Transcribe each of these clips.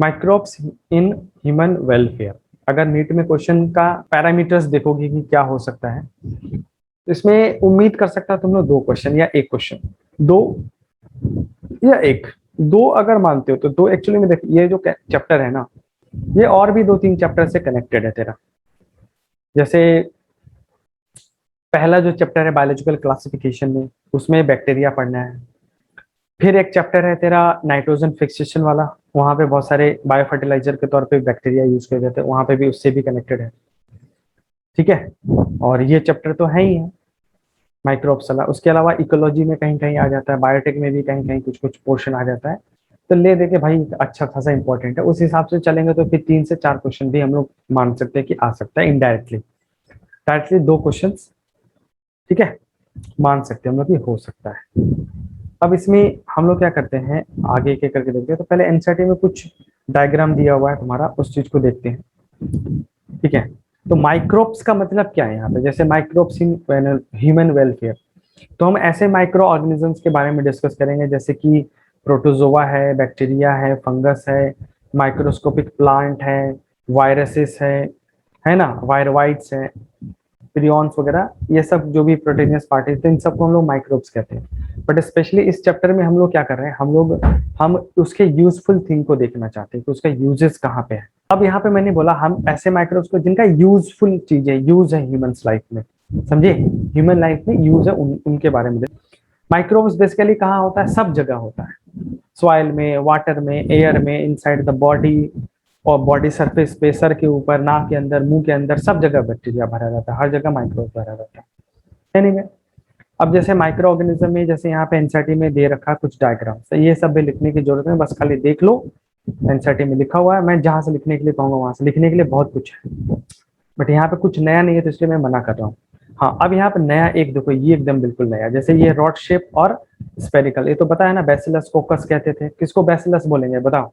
Microbes in human welfare. अगर NEET में question का पैरामीटर्स देखोगे कि क्या हो सकता है, तो इसमें उम्मीद कर सकता है तुम लोग 2 क्वेश्चन या 1 क्वेश्चन, 2 या 1, 2 अगर मानते हो तो 2 एक्चुअली में देख, ये जो चैप्टर है ना, ये और भी 2-3 चैप्टर से कनेक्टेड है तेरा। जैसे पहला जो चैप्टर है बायोलॉजिकल क्लासिफिकेशन में, उसमें बैक्टीरिया पढ़ना है। फिर एक चैप्टर है तेरा नाइट्रोजन फिक्सेशन वाला, वहां पे बहुत सारे बायो फर्टिलाइजर के तौर पे बैक्टीरिया यूज किए जाते हैं, वहां पे भी उससे भी कनेक्टेड है। ठीक है, और ये चैप्टर तो है ही है माइक्रोब्स वाला। उसके अलावा इकोलॉजी में कहीं कहीं आ जाता है, बायोटेक में भी कहीं कहीं कुछ कुछ पोर्शन आ जाता है। तो ले दे के भाई अच्छा खासा इंपॉर्टेंट है, उस हिसाब से चलेंगे तो फिर 3 से 4 क्वेश्चन भी हम लोग मान सकते हैं कि आ सकता है इनडायरेक्टली। डायरेक्टली 2 क्वेश्चन, ठीक है, मान सकते हैं हम लोग कि हो सकता है। अब इसमें हम लोग क्या करते हैं, आगे के करके देखते हैं। तो पहले एनसीईआरटी में कुछ डायग्राम दिया हुआ है तुम्हारा, उस चीज को देखते हैं। ठीक है, तो माइक्रोब्स का मतलब क्या है यहाँ पे, जैसे माइक्रोब्स इन ह्यूमन वेलफेयर, तो हम ऐसे माइक्रो ऑर्गेनिजम्स के बारे में डिस्कस करेंगे जैसे कि प्रोटोजोआ है, बैक्टीरिया है, फंगस है, माइक्रोस्कोपिक प्लांट है, वायरसेस है ना, वायरवाइट्स है, प्रियॉन्स वगैरह, ये सब जो भी प्रोटीनियस पार्टिकल्स, इन सबको हम लोग माइक्रोब्स कहते हैं। बट स्पेशली इस चैप्टर में हम लोग क्या कर रहे हैं, हम उसके यूजफुल थिंग को देखना चाहते हैं कि उसका यूजेस कहाँ पे है। अब यहाँ पे मैंने बोला हम ऐसे माइक्रोब्स को जिनका यूजफुल चीजें यूज है ह्यूमन लाइफ में, समझे, ह्यूमन लाइफ में यूज है, उनके बारे में। माइक्रोब्स बेसिकली कहाँ होता है, सब जगह होता है, सॉइल में, वाटर में, एयर में, इनसाइड द बॉडी, और बॉडी सरफेस पे, सर के ऊपर, नाक के अंदर, मुंह के अंदर, सब जगह बैक्टीरिया भरा रहता है, हर जगह माइक्रोब भरा रहता है नहीं में। अब जैसे माइक्रो ऑर्गेनिज्म में, जैसे यहाँ पे एनसीईआरटी में दे रखा कुछ डायग्राम, तो ये सब भी लिखने की जरूरत है, बस खाली देख लो, एनसीईआरटी में लिखा हुआ है। मैं जहां से लिखने के लिए कहूंगा वहां से लिखने के लिए बहुत कुछ है, बट यहाँ पे कुछ नया नहीं है, तो इसलिए मैं मना कर रहा हूँ। हाँ, अब यहाँ पे नया एक देखो, ये एकदम बिल्कुल नया, जैसे ये रॉड शेप और स्पेरिकल, ये तो पता है ना, बैसिलस कोकस कहते थे। किसको बैसिलस बोलेंगे बताओ,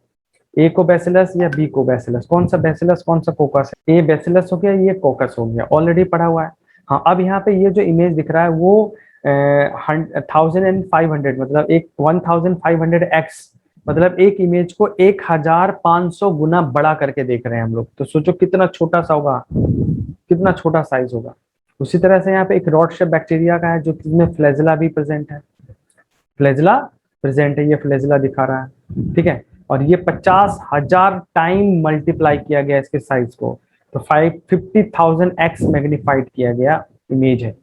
ए को बैसिलस या बी को बैसिलस, कौन सा बैसिलस कौन सा कोकस है, ए बैसिलस हो गया, ये कोकस हो गया, ऑलरेडी पढ़ा हुआ है। हाँ, अब यहाँ पे ये जो इमेज दिख रहा है वो 1500, मतलब एक 1500x, मतलब एक इमेज को 1500 गुना बड़ा करके देख रहे हैं हम लोग। तो सोचो कितना छोटा सा होगा, कितना छोटा साइज होगा। उसी तरह से यहाँ पे एक रॉड शेप बैक्टीरिया का है, जो जिसमें फ्लैजिला भी प्रेजेंट है, फ्लैजिला प्रेजेंट है, ये फ्लैजिला दिखा रहा है। ठीक है, और ये 50,000 टाइम मल्टीप्लाई किया गया इसके साइज को, तो 50,000x मैग्नीफाइड किया गया इमेज है।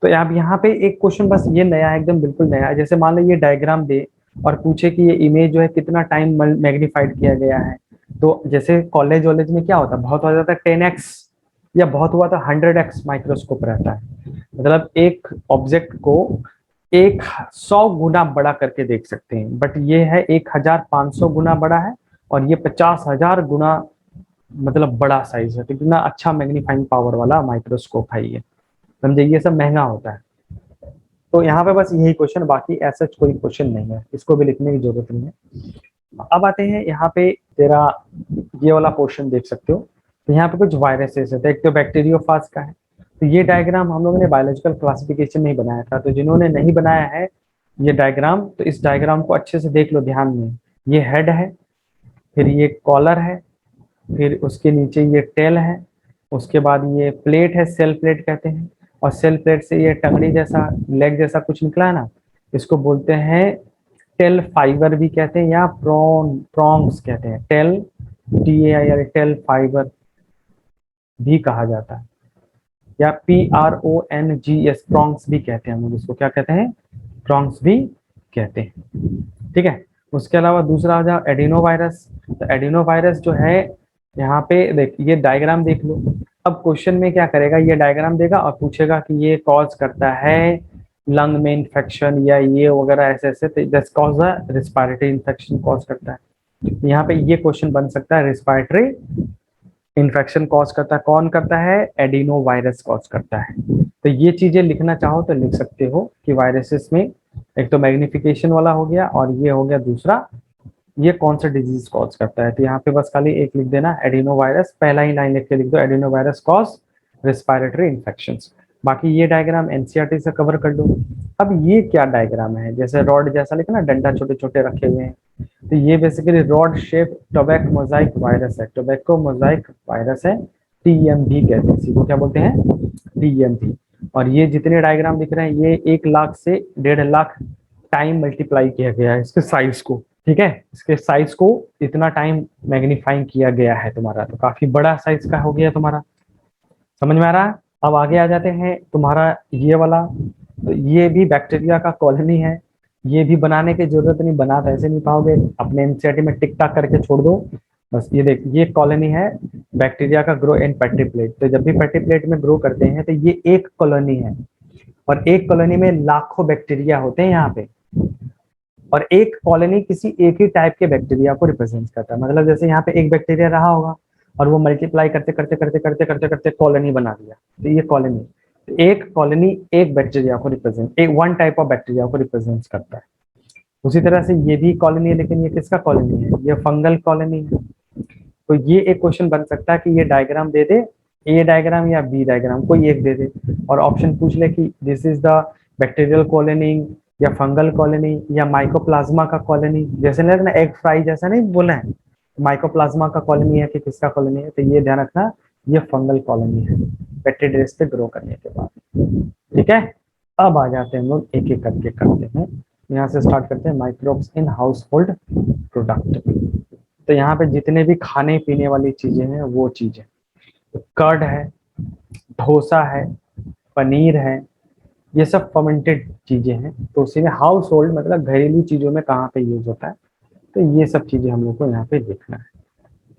तो यहाँ पे एक क्वेश्चन बस ये नया है, एकदम बिल्कुल नया है। जैसे मान लो ये डायग्राम दे और पूछे कि ये इमेज जो है कितना टाइम मैग्नीफाइड किया गया है, तो जैसे कॉलेज वॉलेज में क्या होता है, बहुत हो जाता है 10x, या बहुत हुआ तो 100x माइक्रोस्कोप रहता है, मतलब एक ऑब्जेक्ट को 100 गुना बड़ा करके देख सकते हैं। बट ये है 1500 गुना बड़ा है, और ये 50,000 गुना मतलब बड़ा साइज है। तो कितना अच्छा मैग्नीफाइंग पावर वाला माइक्रोस्कोप है ये, समझे, ये सब महंगा होता है। तो यहाँ पे बस यही क्वेश्चन, बाकी ऐसा कोई क्वेश्चन नहीं है, इसको भी लिखने की जरूरत नहीं है। अब आते हैं यहाँ पे, तेरा ये वाला पोर्शन देख सकते हो। तो यहाँ पे कुछ वायरसेस है, तो एक तो बैक्टीरियोफाज का है। तो ये डायग्राम हम लोगों ने बायोलॉजिकल क्लासिफिकेशन में ही बनाया था, तो जिन्होंने नहीं बनाया है ये डायग्राम, तो इस डायग्राम को अच्छे से देख लो ध्यान में। ये हेड है, फिर ये कॉलर है, फिर उसके नीचे ये टेल है, उसके बाद ये प्लेट है, सेल प्लेट कहते हैं, और सेल प्लेट से ये टंगड़ी जैसा, लेग जैसा कुछ निकला है ना, इसको बोलते हैं टेल फाइबर भी कहते हैं, या प्रॉन्ग्स कहते हैं, टेल TAI टेल फाइबर भी कहा जाता है, या PRONGS प्रॉन्ग्स भी कहते हैं हम लोग इसको, क्या कहते हैं, प्रॉन्ग्स भी कहते हैं। ठीक है, उसके अलावा दूसरा आ जाओ एडिनो वायरस। तो एडिनो वायरस जो है, यहाँ पे देख, ये डायग्राम देख लो। अब क्वेश्चन में क्या करेगा, ये डायग्राम देगा और पूछेगा कि ये कॉज करता है लंग में इन्फेक्शन या ये वगैरह ऐसे ऐसे, this cause the respiratory infection cause करता है। यहाँ पे ये क्वेश्चन बन सकता है, रिस्पायरेटरी इन्फेक्शन कॉज करता है, कौन करता है, एडिनो वायरस कॉज करता है। तो ये चीजें लिखना चाहो तो लिख सकते हो कि वायरसेस में एक तो मैग्निफिकेशन वाला हो गया, और ये हो गया दूसरा, ये कौन सा डिजीज कॉज करता है। तो यहाँ पे बस खाली एक लिख देना, एडिनो वायरस, पहला ही लाइन लिख के लिख दो, adeno virus cause respiratory infections. बाकी ये डायग्राम एनसीईआरटी से कवर कर लो। अब ये क्या डायग्राम है, जैसे रॉड जैसा लिखा ना, डंडा छोटे छोटे रखे हुए हैं, तो ये basically rod shape tobacco mosaic virus है, टोबैको मोजाइक वायरस है, टीएमवी कहते हैं, इसी को क्या बोलते हैं, टीएमवी। और ये जितने डायग्राम दिख रहे हैं ये 1 लाख से 1.5 लाख टाइम मल्टीप्लाई किया गया है इसके साइज को, ठीक है, इसके साइज को इतना टाइम मैग्नीफाइंग किया गया है तुम्हारा, तो काफी बड़ा साइज का हो गया तुम्हारा, समझ में आ रहा है। अब आगे आ जाते हैं तुम्हारा ये वाला, तो ये भी बैक्टीरिया का कॉलोनी है, ये भी बनाने की जरूरत नहीं, बना तो ऐसे नहीं पाओगे, अपने एनसीईआरटी में टिक टाक करके छोड़ दो बस। ये देख, ये कॉलोनी है बैक्टीरिया का, ग्रो इन पेट्री प्लेट। तो जब भी पेट्री प्लेट में ग्रो करते हैं तो ये एक कॉलोनी है, और एक कॉलोनी में लाखों बैक्टीरिया होते हैं यहाँ पे, और एक कॉलोनी किसी एक ही टाइप के बैक्टीरिया को रिप्रेजेंट करता है। मतलब जैसे यहाँ पे एक बैक्टीरिया रहा होगा और वो मल्टीप्लाई करते करते करते करते करते करते कॉलोनी बना दिया, तो ये कॉलोनी, तो एक कॉलोनी एक बैक्टीरिया को रिप्रेजेंट, एक वन टाइप ऑफ बैक्टीरिया को रिप्रेजेंट करता है। उसी तरह से ये भी कॉलोनी है, लेकिन ये किसका कॉलोनी है, ये फंगल कॉलोनी है। तो ये एक क्वेश्चन बन सकता है कि ये डायग्राम दे दे, ए डायग्राम या बी डायग्राम, कोई एक दे दे, और ऑप्शन पूछ ले कि this is the bacterial colony या फंगल कॉलोनी या माइकोप्लाज्मा का कॉलोनी, जैसे ना एग फ्राई जैसा नहीं बोला है, माइकोप्लाज्मा का कॉलोनी है कि किसका कॉलोनी है, तो ये ध्यान रखना, ये फंगल कॉलोनी है पेट्री डिश पे ग्रो करने के बाद, ठीक है। अब आ जाते हैं हम लोग एक एक करके करते हैं, यहाँ से स्टार्ट करते हैं microbes in house hold product. तो यहाँ पे जितने भी खाने पीने वाली चीजें हैं वो चीजें, कर्ड है, डोसा है, पनीर है, ये सब फर्मेंटेड चीजें हैं। तो उसी में हाउस होल्ड मतलब घरेलू चीजों में कहाँ पे यूज होता है, तो ये सब चीजें हम लोग को यहाँ पे देखना है,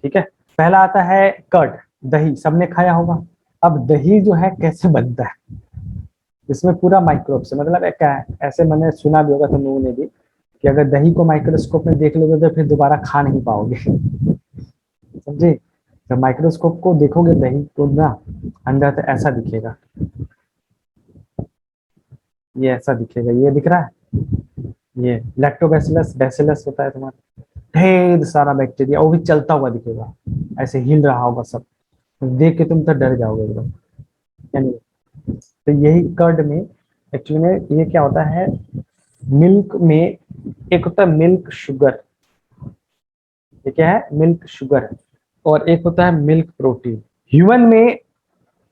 ठीक है। पहला आता है कर्ड, दही, सबने खाया होगा। अब दही जो है कैसे बनता है, इसमें पूरा माइक्रोब से मतलब क्या है, ऐसे मैंने सुना भी होगा तुम लोगों ने भी कि अगर दही को माइक्रोस्कोप में देख लोगे तो फिर दोबारा खा नहीं पाओगे समझे। जब माइक्रोस्कोप को देखोगे दही तो ना अंदर तो ऐसा दिखेगा, ये ऐसा दिखेगा, ये दिख रहा है, ये लैक्टोबैसिलस बैसिलस होता है तुम्हारा, ढेर सारा बैक्टीरिया, वो भी चलता हुआ दिखेगा, ऐसे हिल रहा होगा सब, देख के तुम तो डर जाओगे एकदम, यानी तो यही कर्ड में एक्चुअली में ये क्या होता है, मिल्क में एक होता है मिल्क शुगर, ये क्या है, मिल्क शुगर है, और एक होता है मिल्क प्रोटीन। ह्यूमन में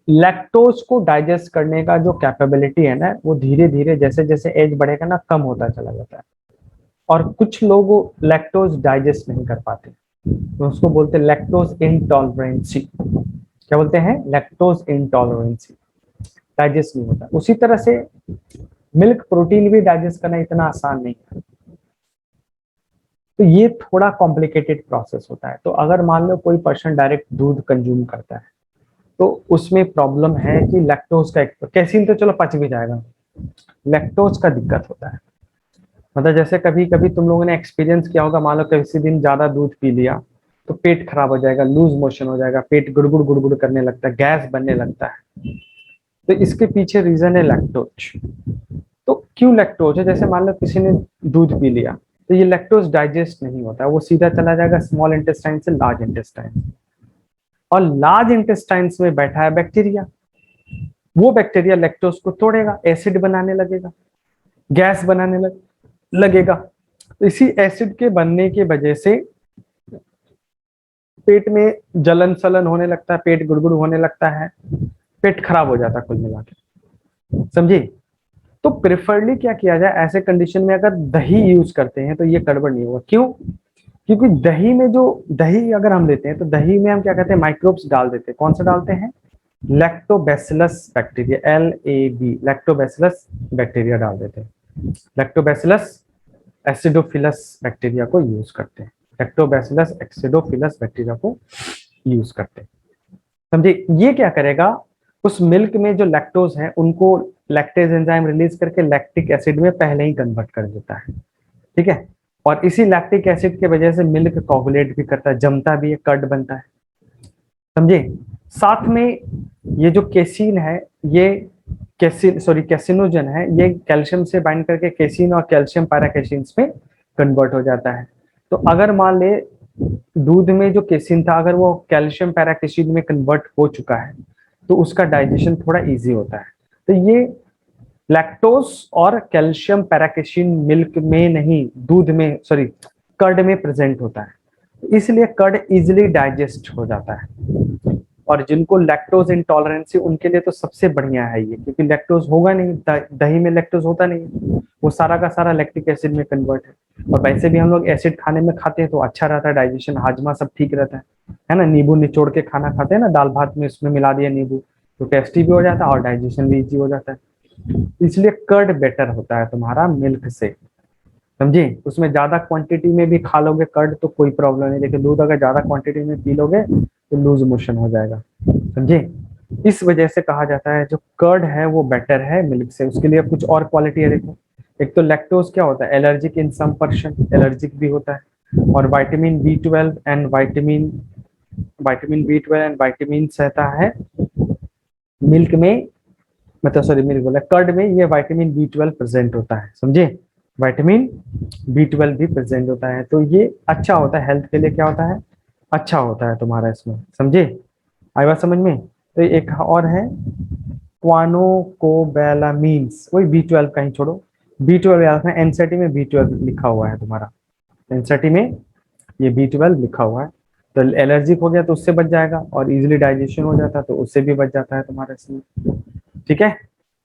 लैक्टोज को डाइजेस्ट करने का जो कैपेबिलिटी है ना, वो धीरे धीरे जैसे जैसे एज बढ़ेगा ना कम होता चला जाता है, और कुछ लोग लैक्टोज डाइजेस्ट नहीं कर पाते, तो उसको बोलते हैं लैक्टोज इंटॉलरेंसी। क्या बोलते हैं, लैक्टोज इंटॉलरेंसी, डाइजेस्ट नहीं होता। उसी तरह से मिल्क प्रोटीन भी डाइजेस्ट करना इतना आसान नहीं है, तो ये थोड़ा कॉम्प्लिकेटेड प्रोसेस होता है। तो अगर मान लो कोई पर्सन डायरेक्ट दूध कंज्यूम करता है तो उसमें प्रॉब्लम है कि लैक्टोज का, कैसीन तो चलो पच भी जाएगा, लैक्टोज का दिक्कत होता है। मतलब जैसे कभी कभी तुम लोगों ने एक्सपीरियंस किया होगा, मान लो किसी दिन ज्यादा दूध पी लिया तो पेट खराब हो जाएगा, लूज मोशन हो जाएगा, पेट गुड़गुड़ गुड़गुड़ करने लगता है, गैस बनने लगता है, तो इसके पीछे रीजन है लैक्टोज। तो क्यों लैक्टोज है, जैसे मान लो किसी ने दूध पी लिया तो ये लैक्टोज डाइजेस्ट नहीं होता, वो सीधा चला जाएगा स्मॉल इंटेस्टाइन से लार्ज इंटेस्टाइन, और लार्ज इंटेस्टाइन्स में बैठा है बैक्टीरिया, वो बैक्टीरिया लैक्टोज को तोड़ेगा, एसिड बनाने लगेगा, गैस बनाने लगेगा। तो इसी एसिड के बनने की वजह से पेट में जलन सलन होने लगता है, पेट गुड़गुड़ होने लगता है, पेट खराब हो जाता है कुल मिला के, समझे। तो प्रेफरली क्या किया जाए ऐसे कंडीशन में, अगर दही यूज करते हैं तो ये गड़बड़ नहीं होगा। क्यों, क्योंकि दही में जो दही अगर हम लेते हैं तो दही में हम क्या कहते हैं, माइक्रोब्स डाल देते हैं। कौन सा डालते हैं, lactobacillus bacteria, LAB, lactobacillus bacteria डाल देते हैं। लैक्टोबैसिलस एसिडोफिलस बैक्टीरिया को यूज करते हैं, लैक्टोबैसिलस एसिडोफिलस बैक्टीरिया को यूज करते हैं, समझे। ये क्या करेगा, उस मिल्क में जो लैक्टोज है उनको लैक्टेज एंजाइम रिलीज करके लैक्टिक एसिड में पहले ही कन्वर्ट कर देता है, ठीक है। और इसी लैक्टिक एसिड के वजह से मिल्क कोगुलेट भी करता है, जमता भी है, कर्ड बनता है, समझे। साथ में ये जो केसिन है, ये कैसिनोजन है, ये कैल्शियम से बाइंड करके केसिन और कैल्शियम पैराकेसिन में कन्वर्ट हो जाता है। तो अगर मान ले दूध में जो केसिन था अगर वो कैल्शियम पैराकेसिन में कन्वर्ट हो चुका है तो उसका डाइजेशन थोड़ा इजी होता है। तो ये लैक्टोज और कैल्शियम पैराकेसिन मिल्क में नहीं, दूध में, सॉरी, कर्ड में प्रेजेंट होता है, इसलिए कर्ड इजिली डाइजेस्ट हो जाता है। और जिनको लैक्टोज इंटॉलरेंसी उनके लिए तो सबसे बढ़िया है ये, क्योंकि लैक्टोज होगा नहीं, दही में लैक्टोज होता नहीं, वो सारा का सारा लैक्टिक एसिड में कन्वर्ट है। और वैसे भी हम लोग एसिड खाने में खाते हैं तो अच्छा रहता है, डाइजेशन हाजमा सब ठीक रहता है ना। नींबू निचोड़ के खाना खाते हैं ना, दाल भात में उसमें मिला दिया नींबू, तो टेस्टी भी हो जाता है और डाइजेशन भी इजी हो जाता है। इसलिए कर्ड बेटर होता है तुम्हारा मिल्क से, समझे। उसमें ज्यादा क्वांटिटी में भी खा लोगे कर्ड तो कोई प्रॉब्लम नहीं, लेकिन दूध अगर ज्यादा क्वांटिटी में पी लोगे तो लूज मोशन हो जाएगा, समझे। इस वजह से कहा जाता है जो कर्ड है वो बेटर है मिल्क से। उसके लिए कुछ और क्वालिटी है, देखो। एक तो लैक्टोज क्या होता है, एलर्जिक इन सम पर्सन, एलर्जिक भी होता है। और vitamin B12 and vitamin B12 and vitamin रहता है मिल्क में, मतलब सॉरी मिल्क बोला, कर्ड में ये विटामिन B12 प्रेजेंट होता है, समझे। विटामिन B12 भी प्रेजेंट होता है, तो ये अच्छा होता है हेल्थ के लिए, क्या होता है, अच्छा होता है तुम्हारा इसमें, समझे। आई बात समझ में। तो एक और है क्वानोकोबैलामीन्स, वही B12 का ही छोड़ो, B12 याद रखना, एनसीईआरटी में B12 लिखा हुआ है तुम्हारा, एनसीईआरटी में ये B12 लिखा हुआ है। तो एलर्जिक हो गया तो उससे बच जाएगा, और इजिली डाइजेशन हो जाता है तो उससे भी बच जाता है तुम्हारा इसमें, ठीक है।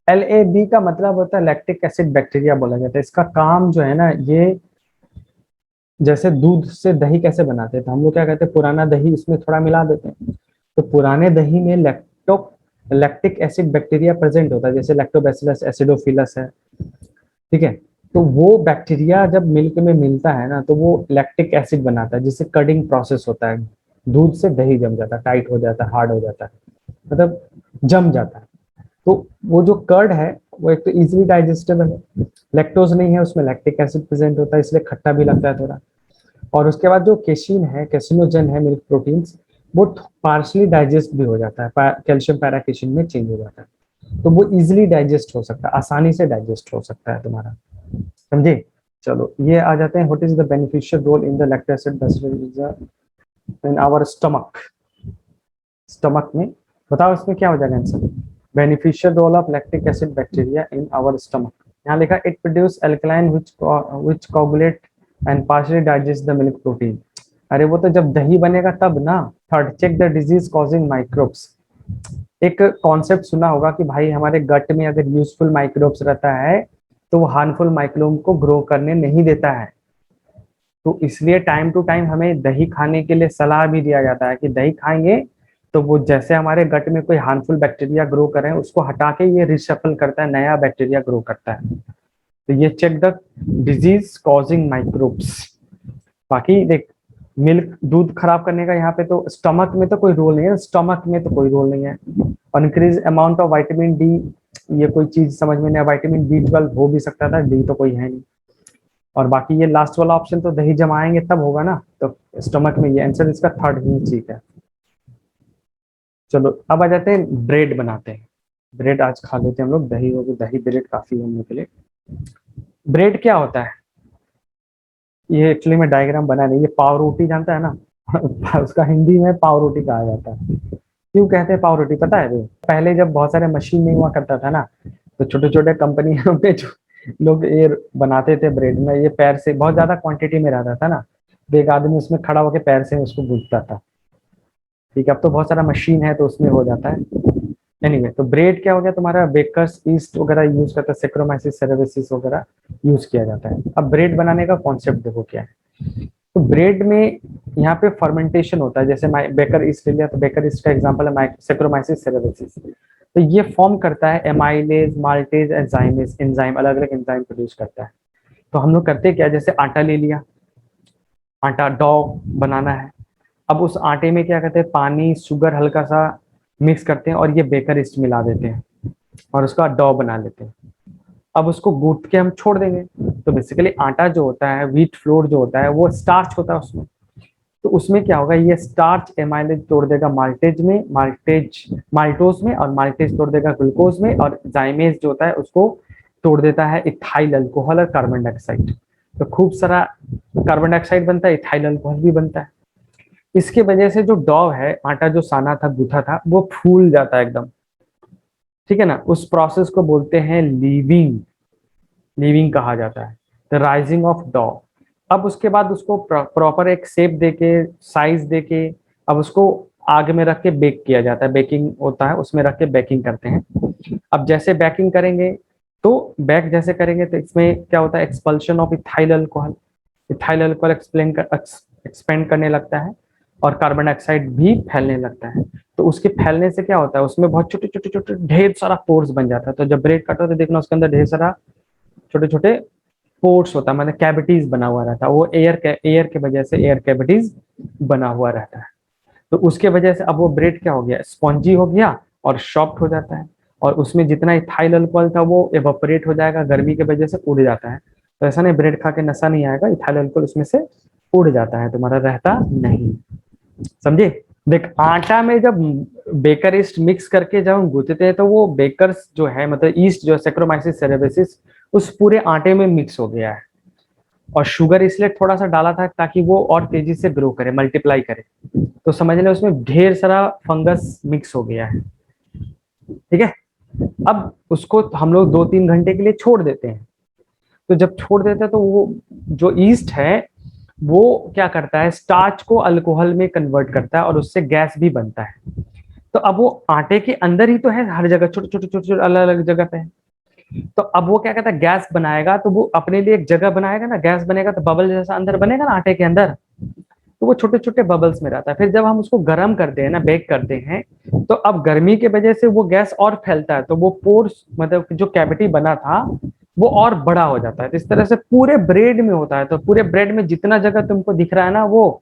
LAB का मतलब होता है लैक्टिक एसिड बैक्टीरिया बोला जाता है। इसका काम जो है ना, ये जैसे दूध से दही कैसे बनाते हैं, तो हम लोग क्या कहते हैं, पुराना दही इसमें थोड़ा मिला देते हैं, तो पुराने दही में लैक्टिक एसिड बैक्टीरिया प्रेजेंट होता है, जैसे लैक्टोबैसिलस एसिडोफिलस है, ठीक है। तो वो बैक्टीरिया जब मिल्क में मिलता है ना, तो वो लैक्टिक एसिड बनाता है, जिससे कडिंग प्रोसेस होता है, दूध से दही जम जाता है, टाइट हो जाता है, हार्ड हो जाता है, मतलब जम जाता है। तो वो जो कर्ड है वो एक तो इजीली डाइजेस्टेबल है, लैक्टोज नहीं है उसमें, लैक्टिक एसिड प्रेजेंट होता है, इसलिए खट्टा भी लगता है थोड़ा। और उसके बाद जो केसिन है, कैसिनोजन है मिल्क प्रोटीन्स, वो पार्शली डाइजेस्ट भी हो जाता है, कैल्शियम पैराकेशिन में चेंज हो जाता है, तो वो इजिली डाइजेस्ट हो सकता है, आसानी से डाइजेस्ट हो सकता है तुम्हारा, समझे। चलो ये आ जाते हैं, what is the beneficial role in the lactic acid in our stomach, stomach में, बताओ इसमें क्या हो जाएगा answer. Beneficial role of lactic acid bacteria in our stomach, यहाँ लिखा it produce alkaline which coagulate and partially digest the milk protein. अरे वो तो जब दही बनेगा तब ना। Third, check the disease causing microbes. एक कॉन्सेप्ट सुना होगा कि भाई हमारे गट में अगर यूजफुल माइक्रोब्स रहता है तो वो हार्मफुल माइक्रोब को ग्रो करने नहीं देता है। तो इसलिए टाइम टू टाइम हमें दही खाने के लिए सलाह भी दिया जाता है कि दही खाएंगे तो वो जैसे हमारे गट में कोई हार्मफुल बैक्टीरिया ग्रो करें उसको हटा के ये रिशफल करता है, नया बैक्टीरिया ग्रो करता है। तो ये check the disease causing microbes. बाकी देख, मिल्क दूध खराब करने का यहाँ पे तो स्टमक में तो कोई रोल नहीं है, स्टमक में तो कोई रोल नहीं है। और increase amount of vitamin D, ये कोई चीज समझ में नहीं, विटामिन B12 हो भी सकता था, डी तो कोई है नहीं। और बाकी ये लास्ट वाला ऑप्शन तो दही जमाएंगे तब होगा ना, तो स्टमक में ये आंसर इसका थर्ड ही ठीक है। चलो अब आ जाते हैं, ब्रेड बनाते हैं। ब्रेड आज खा लेते हैं हम लोग, दही होगी, दही ब्रेड काफी है हम लोग के लिए। ब्रेड क्या होता है, ये एक्चुअली में डायग्राम बना नहीं, ये पाव रोटी जानता है ना उसका हिंदी में पाव रोटी कहा जाता है। क्यों कहते हैं पाव रोटी पता है रे? पहले जब बहुत सारे मशीन नहीं हुआ करता था ना, तो छोटे छोटे कंपनियों में जो लोग ये बनाते थे ब्रेड में, ये पैर से बहुत ज्यादा क्वांटिटी में रहता था ना, तो एक आदमी उसमें खड़ा होकर पैर से उसको गूंथता था। ठीक है, अब तो बहुत सारा मशीन है तो उसमें हो जाता है। एनीवे, तो ब्रेड क्या हो गया तुम्हारा, बेकर्स ईस्ट वगैरह यूज करता है, सेक्रोमाइसिस सेरेविसिस वगैरह यूज किया जाता है। अब ब्रेड बनाने का कॉन्सेप्ट देखो क्या है। तो ब्रेड में यहाँ पे फर्मेंटेशन होता है, जैसे बेकर ईस्ट ले लिया तो बेकर ईस्ट का एग्जांपल है सेक्रोमाइसिस सेरेविसिस। तो ये फॉर्म करता है एमाइलेज, माल्टेज, एंजाइमेज, एंजाइम, अलग अलग एंजाइम प्रोड्यूस करता है। तो हम लोग करते क्या, जैसे आटा ले लिया, आटा डॉ बनाना है। अब उस आटे में क्या करते हैं, पानी शुगर हल्का सा मिक्स करते हैं और ये बेकर ईस्ट मिला देते हैं और उसका डॉ बना लेते हैं। अब उसको गूंथ के हम छोड़ देंगे। तो बेसिकली आटा जो होता है, व्हीट फ्लोर जो होता है, वो स्टार्च होता है उसमें। तो उसमें क्या होगा, ये स्टार्च एमाइलेज तोड़ देगा माल्टेज में, माल्टोज में, और माल्टेज तोड़ देगा ग्लूकोज में, और जाइमेज जो होता है उसको तोड़ देता है इथाइल अल्कोहल और कार्बन डाइऑक्साइड। तो खूब सारा कार्बन डाइऑक्साइड बनता है, इथाइल अल्कोहल भी बनता है। इसके वजह से जो डॉ है, आटा जो साना था, गूथा था, वो फूल जाता है एकदम, ठीक है ना। उस प्रोसेस को बोलते हैं लीविंग, लीविंग कहा जाता है, द राइजिंग ऑफ डॉ। अब उसके बाद उसको प्रॉपर एक शेप देके, साइज देके, अब उसको आग में रख के बेक किया जाता है। बेकिंग होता है, उसमें रख के बेकिंग करते हैं। अब जैसे बेकिंग करेंगे तो बैक जैसे करेंगे तो इसमें क्या होता है, expulsion of ethyl alcohol. Ethyl alcohol expand करने लगता है और कार्बन डाइऑक्साइड भी फैलने लगता है। तो उसके फैलने से क्या होता है, उसमें बहुत छोटे छोटे छोटे ढेर सारा पोर्स बन जाता है। तो जब ब्रेड काटो तो देखना उसके अंदर ढेर सारा छोटे छोटे पोर्स होता है, मतलब कैविटीज बना हुआ रहता है। वो एयर के वजह से एयर कैविटीज बना हुआ रहता है। तो उसके वजह से अब वो ब्रेड क्या हो गया, स्पॉन्जी हो गया और सॉफ्ट हो जाता है। और उसमें जितना इथाइल अल्कोहल था वो एवापोरेट हो जाएगा, गर्मी की वजह से उड़ जाता है। तो ऐसा नहीं ब्रेड खा के नशा नहीं आएगा, इथाइल अल्कोहल उसमें से उड़ जाता है, तुम्हारा रहता नहीं। समझे? देख, आटा में जब बेकर ईस्ट मिक्स करके जब हम गूंथते हैं तो वो बेकर्स जो है, मतलब ईस्ट जो सैक्रोमाइसिस सेरेबेसिस उस पूरे आटे में मिक्स हो गया है। और शुगर इसलिए थोड़ा सा डाला था ताकि वो और तेजी से ग्रो करे, मल्टीप्लाई करे। तो समझ लें उसमें ढेर सारा फंगस मिक्स हो गया है। ठीक है, अब उसको हम लोग 2-3 घंटे के लिए छोड़ देते हैं। तो जब छोड़ देते हैं तो वो जो ईस्ट है वो क्या करता है, स्टार्च को अल्कोहल में कन्वर्ट करता है और उससे गैस भी बनता है। तो अब वो आटे के अंदर ही तो है, हर जगह छोटे छोटे छोटे छोटे अलग अलग जगह पे है। तो अब वो क्या कहता है, गैस बनाएगा तो वो अपने लिए एक जगह बनाएगा ना, गैस बनेगा तो बबल जैसा अंदर बनेगा ना आटे के अंदर। तो वो छोटे छोटे बबल्स में रहता है। फिर जब हम उसको गर्म करते हैं ना, बेक करते हैं, तो अब गर्मी की वजह से वो गैस और फैलता है। तो वो पोर्स, मतलब जो कैविटी बना था वो और बड़ा हो जाता है। तो इस तरह से पूरे ब्रेड में होता है। तो पूरे ब्रेड में जितना जगह तुमको दिख रहा है ना, वो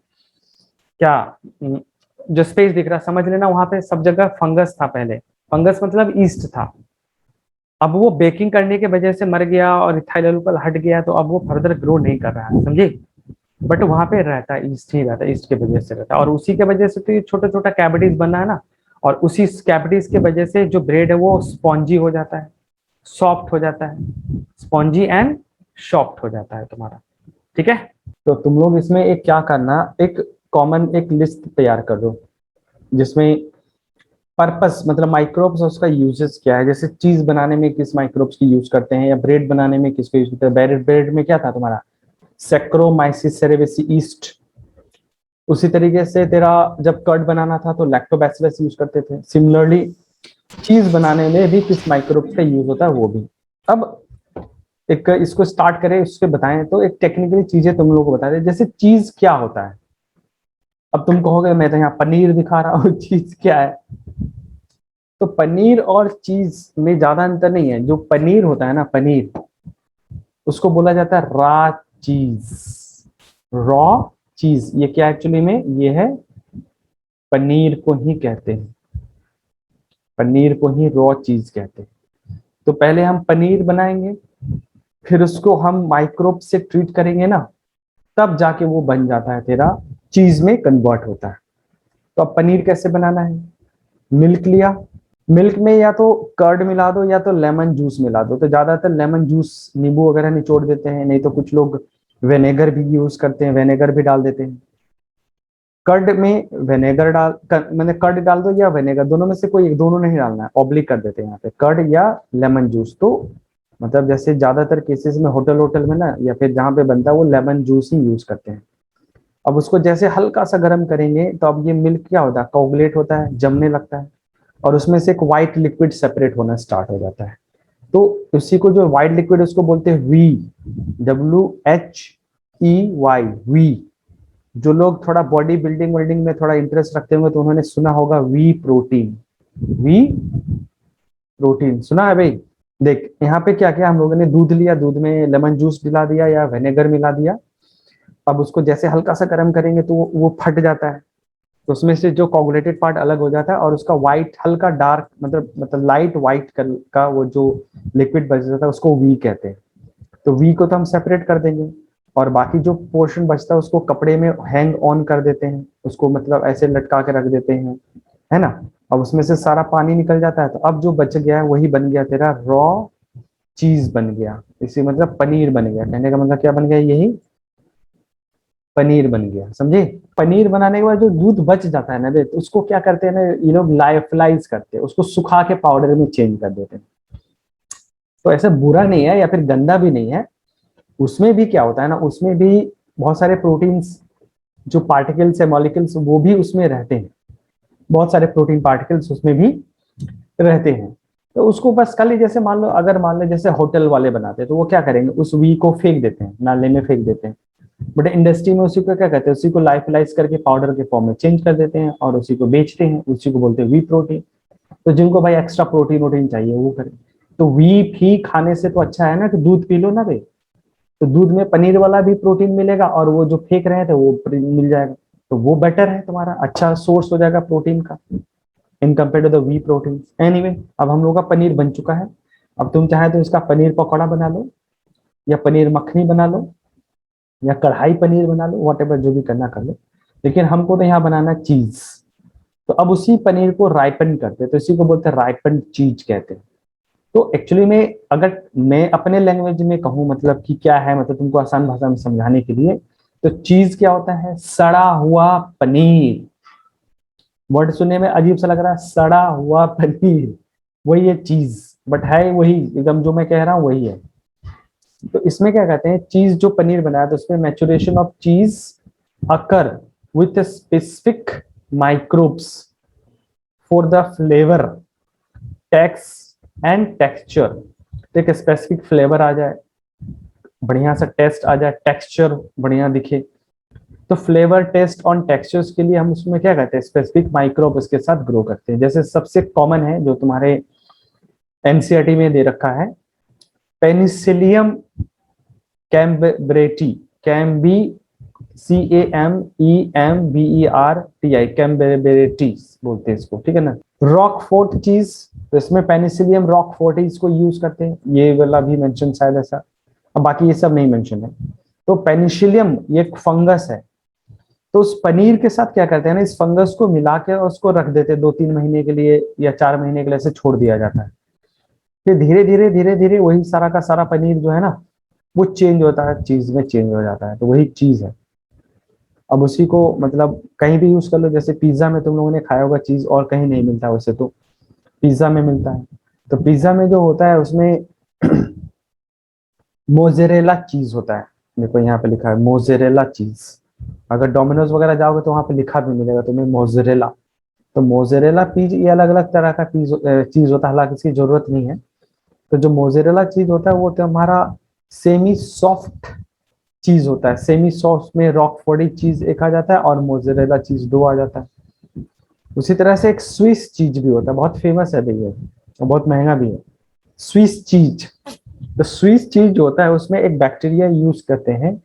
क्या जो स्पेस दिख रहा है, समझ लेना वहां पे सब जगह फंगस था पहले। फंगस मतलब ईस्ट था। अब वो बेकिंग करने की वजह से मर गया और इथाइल अल्कोहल हट गया, तो अब वो फर्दर ग्रो नहीं कर रहा है, समझे? बट वहां पे रहता है, ईस्ट ही रहता है, ईस्ट की वजह से रहता है। और उसी के वजह से तो ये छोटा छोटा कैविटीज बना है ना। और उसी कैविटीज की वजह से जो ब्रेड है वो स्पॉन्जी हो जाता है, सॉफ्ट हो जाता है। स्पॉन्जी एंड सॉफ्ट हो जाता है तुम्हारा। ठीक है, तो तुम लोग इसमें एक क्या करना, एक कॉमन एक लिस्ट तैयार कर दो जिसमें पर्पस, मतलब माइक्रोब्स और उसका यूजेस क्या है। जैसे चीज बनाने में किस माइक्रोब्स की यूज करते हैं, या ब्रेड बनाने में किसको यूज करते हैं। ब्रेड में क्या था तुम्हारा, सैक्रोमाइसिस सेरेवेसी ईस्ट। उसी तरीके से तेरा जब कर्ड बनाना था तो लैक्टोबैसिलस यूज करते थे। सिमिलरली चीज बनाने में भी किस माइक्रोब्स का यूज होता है वो भी। अब एक इसको स्टार्ट करें, उसके बताएं तो एक टेक्निकली चीजें तुम लोगों को बता दें। जैसे चीज क्या होता है, अब तुम कहोगे मैं तो यहाँ पनीर दिखा रहा हूँ, चीज क्या है। तो पनीर और चीज में ज्यादा अंतर नहीं है। जो पनीर होता है ना, पनीर, उसको बोला जाता है रॉ चीज। रॉ चीज ये क्या एक्चुअली में, ये है पनीर को ही कहते हैं। पनीर को ही रॉ चीज कहते हैं। तो पहले हम पनीर बनाएंगे, फिर उसको हम माइक्रोब से ट्रीट करेंगे ना, तब जाके वो बन जाता है तेरा, चीज में कन्वर्ट होता है। तो अब पनीर कैसे बनाना है, मिल्क लिया, मिल्क में या तो कर्ड मिला दो या तो लेमन जूस मिला दो। तो ज्यादातर लेमन जूस, नींबू वगैरह निचोड़ देते हैं, नहीं तो कुछ लोग विनेगर भी यूज करते हैं, विनेगर भी डाल देते हैं। कर्ड में विनेगर मैंने कर्ड डाल दो या विनेगर, दोनों में से कोई एक, दोनों नहीं डालना है, ऑब्लिक कर देते हैं यहाँ पे, कर्ड या लेमन जूस। तो मतलब जैसे ज्यादातर केसेस में होटल होटल में ना, या फिर जहाँ पे बनता है वो लेमन जूस ही यूज करते हैं। अब उसको जैसे हल्का सा गर्म करेंगे तो अब ये मिल्क क्या होता है, कोगुलेट होता है, जमने लगता है। और उसमें से एक व्हाइट लिक्विड सेपरेट होना स्टार्ट हो जाता है। तो उसी को जो व्हाइट लिक्विड उसको बोलते हैं वी, WHEY, वी। जो लोग थोड़ा बॉडी बिल्डिंग वेल्डिंग में थोड़ा इंटरेस्ट रखते होंगे तो उन्होंने सुना होगा वी प्रोटीन। वी प्रोटीन सुना है भाई। देख यहाँ पे क्या किया हम लोगों ने, दूध लिया, दूध में लेमन जूस मिला दिया या विनेगर मिला दिया। अब उसको जैसे हल्का सा गर्म करेंगे तो वो फट जाता है। तो उसमें से जो कोगुलेटेड पार्ट अलग हो जाता है और उसका व्हाइट, हल्का डार्क, मतलब लाइट व्हाइट का वो जो लिक्विड बच जाता है उसको वी कहते हैं। तो वी को तो हम सेपरेट कर देंगे और बाकी जो पोर्शन बचता है उसको कपड़े में हैंग ऑन कर देते हैं, उसको मतलब ऐसे लटका के रख देते हैं, है ना। अब उसमें से सारा पानी निकल जाता है। तो अब जो बच गया है वही बन गया तेरा रॉ चीज बन गया। इसी मतलब पनीर बन गया। कहने का मतलब क्या बन गया, यही पनीर बन गया, समझे। पनीर बनाने के बाद जो दूध बच जाता है ना बे, तो उसको क्या करते हैं ना ये लोग, लाइफलाइज करते हैं उसको, सुखा के पाउडर में चेंज कर देते हैं। तो ऐसा बुरा नहीं है या फिर गंदा भी नहीं है। उसमें भी क्या होता है ना, उसमें भी बहुत सारे प्रोटीन्स जो पार्टिकल्स है, मॉलिक्यूल्स, वो भी उसमें रहते हैं, बहुत सारे प्रोटीन पार्टिकल्स उसमें भी रहते हैं। तो उसको बस खाली जैसे मान लो, अगर मान लो जैसे होटल वाले बनाते हैं तो वो क्या करेंगे, उस वी को फेंक देते हैं, नाले में फेंक देते हैं। बट इंडस्ट्री में उसी को क्या कहते हैं, उसी को लाइफलाइज करके पाउडर के फॉर्म में चेंज कर देते हैं और उसी को बेचते हैं, उसी को बोलते हैं वी प्रोटीन। तो जिनको भाई एक्स्ट्रा प्रोटीन वोटीन चाहिए वो करें। तो वी भी खाने से तो अच्छा है ना कि दूध पी लो ना भाई, तो दूध में पनीर वाला भी प्रोटीन मिलेगा और वो जो फेंक रहे थे वो मिल जाएगा। तो वो बेटर है, तुम्हारा अच्छा सोर्स हो जाएगा प्रोटीन का in compare to the whey protein. Anyway, अब हम लोग का पनीर बन चुका है। अब तुम चाहे तो इसका पनीर पकौड़ा बना लो, या पनीर मखनी बना लो, या कढ़ाई पनीर बना लो, वॉट एवर जो भी करना कर लो। लेकिन हमको तो यहाँ बनाना चीज। तो अब उसी पनीर को राइपन करते हैं, तो इसी को बोलते हैं राइपन चीज कहते हैं। तो एक्चुअली में अगर मैं अपने लैंग्वेज में कहूँ मतलब कि क्या है, मतलब तुमको आसान भाषा में समझाने के लिए, तो चीज क्या होता है, सड़ा हुआ पनीर। वर्ड सुनने में अजीब सा लग रहा है, सड़ा हुआ पनीर, वही है चीज, बट है वही एकदम जो मैं कह रहा हूँ वही है। तो इसमें क्या कहते हैं, चीज जो पनीर बनाया तो उसमें maturation of cheese occur with specific microbes for the flavour, text and texture. तो एक स्पेसिफिक फ्लेवर आ जाए, बढ़िया सा टेस्ट आ जाए, टेक्सचर बढ़िया दिखे। तो फ्लेवर, टेस्ट और टेक्सचर्स के लिए हम उसमें क्या कहते हैं, स्पेसिफिक माइक्रोब उसके साथ ग्रो करते हैं। जैसे सबसे कॉमन है जो तुम्हारे एनसीईआरटी में दे रखा है, पेनिसिलियम कैम्बरेटी, कैम्बी, CAMEMBERTI, कैम्बरेटीज बोलते हैं इसको, ठीक है ना। रॉक फोर्ट चीज, तो इसमें पेनिसिलियम रॉक फोर्टीज को यूज करते हैं, ये वाला भी मेंशन शायद ऐसा, अब बाकी ये सब नहीं मेंशन है। तो पेनिसिलियम ये एक फंगस है, तो उस पनीर के साथ क्या करते हैं ना, इस फंगस को मिला के और उसको रख देते हैं 2-3 महीने के लिए या 4 महीने के लिए, ऐसे छोड़ दिया जाता है। फिर धीरे धीरे वही सारा का सारा पनीर जो है ना, वो चेंज होता है, चीज में चेंज हो जाता है, तो वही चीज है। अब उसी को मतलब कहीं भी यूज कर लो, जैसे पिज्जा में तुम लोगों ने खाया होगा चीज, और कहीं नहीं मिलता वैसे तो पिज्जा में मिलता है। तो पिज्जा में जो होता है उसमें मोजेरेला चीज होता है। देखो यहाँ पे लिखा है मोजेरेला चीज। अगर डोमिनोज वगैरह जाओगे तो वहां पे लिखा भी मिलेगा तुम्हें मोजेरेला। तो मोजेरेला चीज ये अलग अलग तरह का चीज होता है, हालांकि इसकी जरूरत नहीं है। तो जो मोजेरेला चीज होता है वो तो हमारा सेमी सॉफ्ट चीज होता है। सेमी सॉफ्ट में रॉक फोर्डी चीज एक आ जाता है और मोजेरेला चीज दो आ जाता है। उसी तरह से एक स्विस चीज भी होता है, बहुत फेमस है भैया और बहुत महंगा भी है, स्विस चीज। तो स्विस चीज जो होता है उसमें एक बैक्टीरिया यूज करते हैं,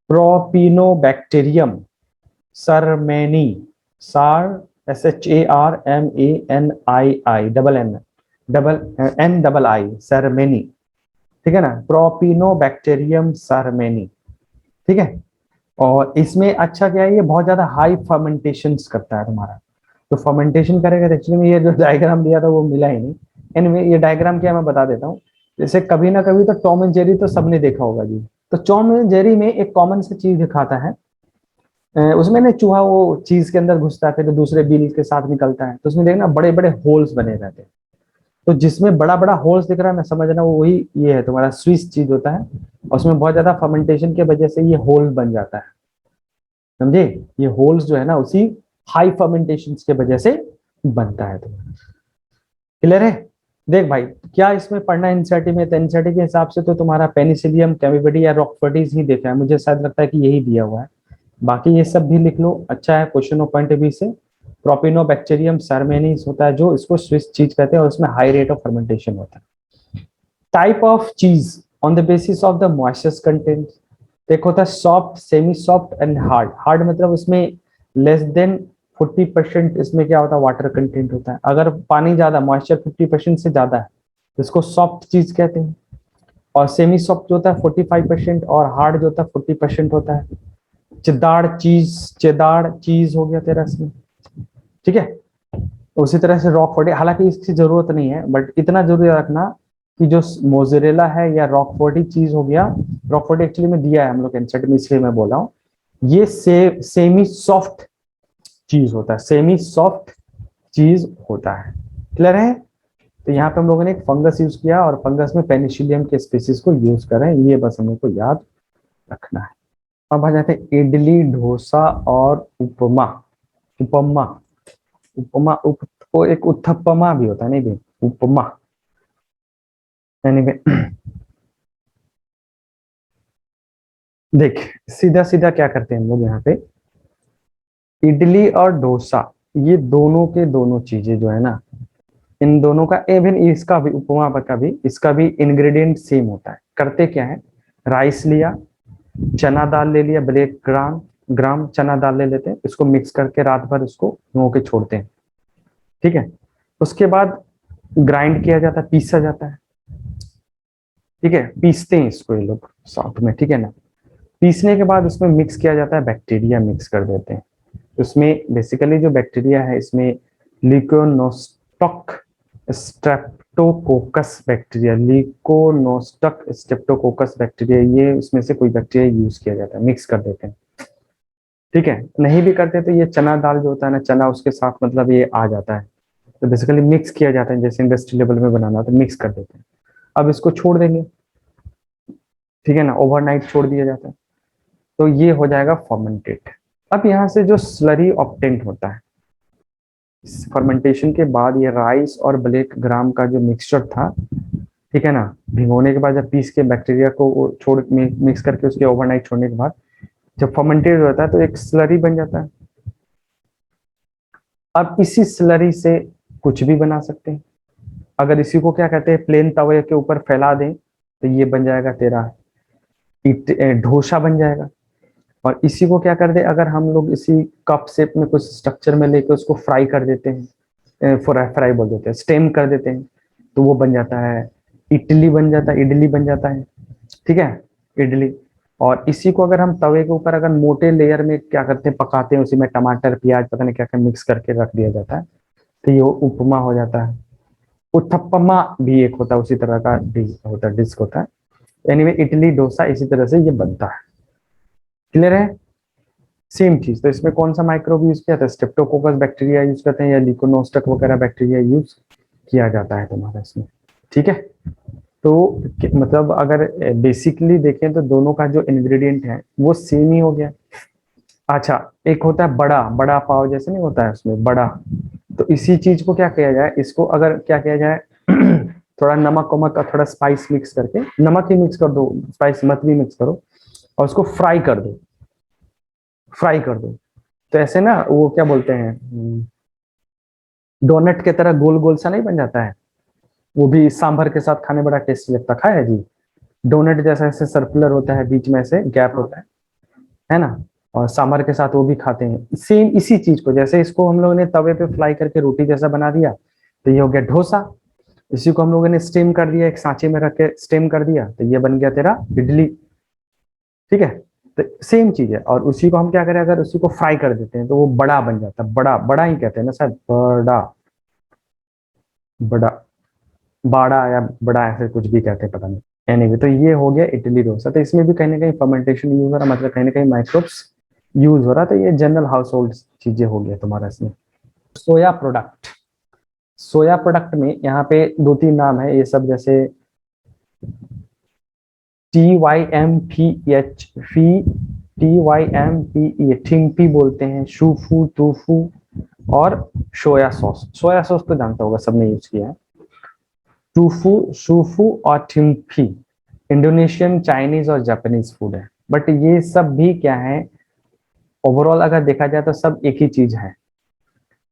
प्रोपिनोबैक्टीरियम सरमेनी, सार SHARMANII डबल आई सरमेनी, ठीक है ना, प्रोपिनोबैक्टीरियम सरमेनी, ठीक है। और इसमें अच्छा क्या है, ये बहुत ज्यादा हाई फर्मेंटेशन करता है तुम्हारा। तो फर्मेंटेशन करेगा, तो एक्चुअली में ये जो डायग्राम दिया था वो मिला ही नहीं। एनीवे ये डायग्राम क्या मैं बता देता हूँ। जैसे कभी ना कभी तो टॉम एंड जेरी तो सबने देखा होगा जी। तो टॉम एंड जेरी में एक कॉमन सी चीज दिखाता है, उसमें ना चूहा वो चीज के अंदर घुसता है फिर दूसरे बिल के साथ निकलता है, तो उसमें देखना बड़े बड़े होल्स बने रहते हैं। तो जिसमें बड़ा बड़ा होल्स दिख रहा है ना, समझना वो वही ये है तुम्हारा स्विस चीज होता है। और उसमें बहुत ज्यादा फर्मेंटेशन की वजह से ये होल बन जाता है, समझे। ये होल्स जो है ना उसी हाई फर्मेंटेशन के वजह से बनता है तुम्हारा। क्लियर है। देख भाई, क्या इसमें पढ़ना एनसीईआरटी में, तो एनसीईआरटी के हिसाब से तो तुम्हारा पेनिसिलियम कैम्बिडिया या रॉकफोर्टीज ही देखा है, मुझे शायद लगता है कि यही दिया हुआ है। बाकी ये सब भी लिख लो, अच्छा है question of point of view से। प्रोपिनोबैक्टीरियम सरमेनीस होता है जो, इसको स्विस चीज कहते हैं और उसमें हाई रेट ऑफ फर्मेंटेशन होता है। टाइप ऑफ चीज on the basis of the moisture content, एक होता है soft, semi soft and hard. Hard मतलब इसमें लेस देन 40% इसमें क्या होता है, वाटर कंटेंट होता है। अगर पानी ज्यादा, मॉइस्चर 50% से ज्यादा है तो इसको सॉफ्ट चीज कहते हैं। और सेमी सॉफ्ट जो होता है 45% और हार्ड जो होता है 40% होता है। चेदार चीज हो गया तेरा इसमें, ठीक है। उसी तरह से रॉक फोर्टी, हालांकि इसकी जरूरत नहीं है बट इतना जरूर रखना कि जो मोजरेला है या रॉक फोर्टी चीज हो गया, रॉक फोर्टी एक्चुअली में दिया है हम लोग एनसेट में इसलिए मैं बोल रहा हूँ, ये सेमी सॉफ्ट चीज होता है, सेमी सॉफ्ट चीज होता है। क्लियर है। तो यहाँ पे हम लोगों ने एक फंगस यूज किया और फंगस में पेनिसिलियम के स्पीसीज को यूज कर रहे हैं, ये बस हम लोग को याद रखना है। अब आ जाते हैं इडली, डोसा और उपमा। उपमा, उपमा वो एक उत्थप्पमा भी होता है, नहीं भी उपमा। यानी कि देख, सीधा सीधा क्या करते हैं हम लोग यहाँ पे, इडली और डोसा, ये दोनों के दोनों चीजें जो है ना, इन दोनों का इवन इसका भी उपमा का भी, इसका भी इंग्रेडिएंट सेम होता है। करते क्या है, राइस लिया, चना दाल ले लिया, ब्लैक ग्राम ग्राम चना दाल ले लेते हैं, इसको मिक्स करके रात भर इसको भिगो के छोड़ते हैं। ठीक है, उसके बाद ग्राइंड किया जाता है, पीसा जाता है। ठीक है, पीसते हैं इसको ये लोग साथ में, ठीक है ना। पीसने के बाद उसमें मिक्स किया जाता है, बैक्टीरिया मिक्स कर देते हैं उसमें। बेसिकली जो बैक्टीरिया है इसमें लिकोनोस्टॉक स्ट्रेप्टोकोकस बैक्टीरिया, लिकोनोस्टक स्ट्रेप्टोकोकस बैक्टीरिया, ये उसमें से कोई बैक्टीरिया यूज किया जाता है, मिक्स कर देते हैं। ठीक है, नहीं भी करते तो ये चना दाल जो होता है ना, चना उसके साथ मतलब ये आ जाता है। तो बेसिकली मिक्स किया जाता है, जैसे इंडस्ट्री लेवल में बनाना तो मिक्स कर देते हैं। अब इसको छोड़ देंगे, ठीक है ना, ओवरनाइट छोड़ दिया जाता है, तो ये हो जाएगा फर्मेंटेड। अब यहाँ से जो स्लरी ऑब्टेंट होता है, फर्मेंटेशन के बाद ये राइस और ब्लैक ग्राम का जो मिक्सचर था, ठीक है ना, भिगोने के बाद जब पीस के बैक्टीरिया को वो छोड़ मिक्स करके उसके ओवरनाइट छोड़ने के बाद जब फर्मेंटेड होता है तो एक स्लरी बन जाता है। अब इसी स्लरी से कुछ भी बना सकते हैं। अगर इसी को क्या कहते हैं, प्लेन तवे के ऊपर फैला दें तो ये बन जाएगा तेरा डोसा बन जाएगा। और इसी को क्या कर दे, अगर हम लोग इसी कप शेप में कुछ स्ट्रक्चर में लेके उसको फ्राई कर देते हैं, फ्राई बोल देते हैं, स्टेम कर देते हैं, तो वो बन जाता है इडली, बन जाता है इडली बन जाता है। ठीक है, इडली। और इसी को अगर हम तवे के ऊपर अगर मोटे लेयर में क्या करते हैं, पकाते हैं, उसी में टमाटर प्याज पता नहीं क्या क्या मिक्स करके रख दिया जाता है, तो ये उपमा हो जाता है। उत्थप्पमा भी एक होता है, उसी तरह का डिश होता है, डिश होता है। एनीवे इडली डोसा इसी तरह से ये बनता है। क्लियर है, सेम चीज। तो इसमें कौन सा माइक्रोब यूज किया था, स्ट्रेप्टोकोकस बैक्टीरिया यूज करते हैं या लिकोनोस्टक वगैरह बैक्टीरिया यूज किया जाता है तुम्हारा इसमें। ठीक है, तो मतलब अगर बेसिकली देखें तो दोनों का जो इंग्रेडिएंट है वो सेम ही हो गया। अच्छा, एक होता है बड़ा, बड़ा पाव जैसे नहीं होता है उसमें बड़ा, तो इसी चीज को क्या किया जाए, इसको अगर क्या किया जाए थोड़ा नमक वमक और थोड़ा स्पाइस मिक्स करके, नमक ही मिक्स कर दो, स्पाइस मत भी मिक्स करो, और उसको फ्राई कर दो, फ्राई कर दो। तो ऐसे ना वो क्या बोलते हैं, डोनट के तरह गोल गोल सा नहीं बन जाता है, वो भी सांभर के साथ खाने बड़ा टेस्टी लगता है, खाया है जी। डोनट जैसा ऐसे सर्कुलर होता है, बीच में से गैप होता है ना, और सांभर के साथ वो भी खाते हैं। सेम इसी चीज को, जैसे इसको हम लोगों ने तवे पे फ्राई करके रोटी जैसा बना दिया, तो ये हो गया डोसा। इसी को हम लोगों ने स्टीम कर दिया, एक सांचे में रख के स्टीम कर दिया, तो ये बन गया तेरा इडली। ठीक है, तो सेम चीज है। और उसी को हम क्या करें, अगर उसी को फ्राई कर देते हैं तो वो बड़ा बन जाता है, बड़ा बड़ा ही कहते हैं ना शायद, बड़ा, बड़ा, बाड़ा या बड़ा, ऐसे कुछ भी कहते हैं पता नहीं। एनीवे, तो ये हो गया इडली डोसा। तो इसमें भी कहीं ना कहीं फर्मेंटेशन यूज हो रहा, मतलब कहीं ना कहीं माइक्रोब्स यूज हो रहा। तो ये जनरल हाउस होल्ड चीजें हो गया तुम्हारा इसमें। सोया प्रोडक्ट, सोया प्रोडक्ट में यहाँ पे दो तीन नाम है, ये सब जैसे TYMPH फी, TYMPE थिंगपी बोलते हैं, शूफू, टूफू, और सोया सॉस। सोया सॉस तो जानता होगा, सबने यूज किया है। टूफू, शूफू और थिंगपी इंडोनेशियन, चाइनीज और जापानीज फूड है। बट ये सब भी क्या है, ओवरऑल अगर देखा जाए तो सब एक ही चीज है,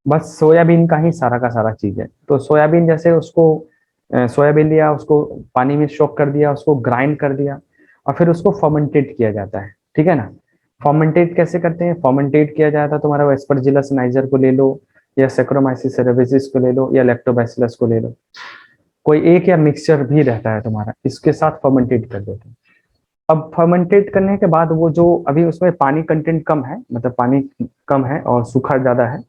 बस सोयाबीन का ही सारा का सारा चीज है। तो सोयाबीन जैसे उसको सोयाबीन लिया, उसको पानी में सोक कर दिया, उसको ग्राइंड कर दिया, और फिर उसको फर्मेंटेट किया जाता है। ठीक है ना, फर्मेंटेट कैसे करते हैं, फर्मेंटेट किया जाता है तुम्हारा एस्परजिलस नाइजर को ले लो, या सेक्रोमाइसिस सेरेविसिस को ले लो, या लैक्टोबैसिलस को ले लो, कोई एक या मिक्सचर भी रहता है तुम्हारा, इसके साथ फर्मेंटेट कर देते हैं। अब फर्मेंटेट करने के बाद वो जो अभी उसमें पानी कंटेंट कम है, मतलब पानी कम है और सूखा ज्यादा है,